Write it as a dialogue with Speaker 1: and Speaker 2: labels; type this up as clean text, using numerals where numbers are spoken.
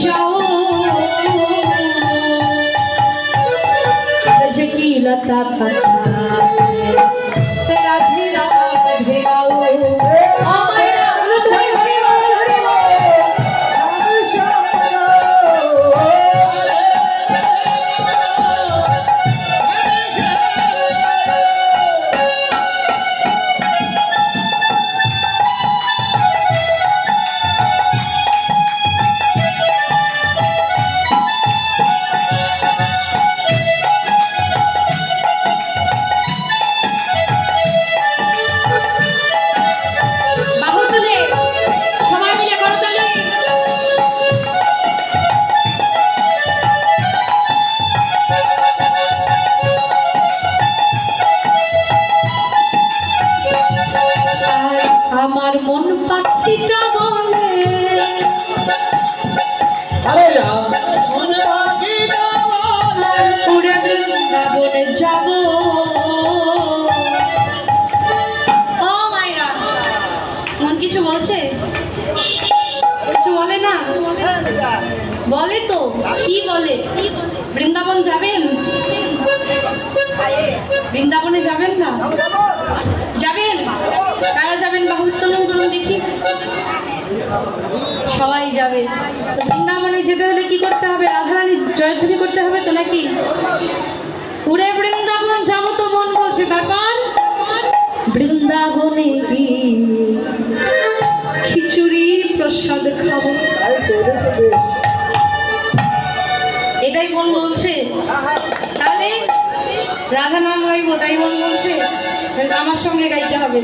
Speaker 1: जाओ की लता राधे राधे गाओ আমার মন পাখিটা বলে উড়ে বৃন্দাবনে যাব। ও মাইরা, মন কিছু বলছে? কিছু বলে না? বলে তো, কি বলে? বৃন্দাবন যাবেন? বৃন্দাবনে যাবেন না? যাবেন? কারা যাবেন? বাহু উত্তোলন করুন দেখি। সবাই যাবে। তো বৃন্দাবনে যেতে হলে কি করতে হবে? রাধারানীর জয়ধ্বনি করতে হবে তো নাকি? উড়ে বৃন্দাবন যাবো তো মন বলছে। তারপর বৃন্দাবনে খিচুড়ি প্রসাদ খাবো, এটাই মন বলছে। তাহলে রাধা নাম গাইবো, তাই মন বলছে। আমার সঙ্গে গাইতে হবে।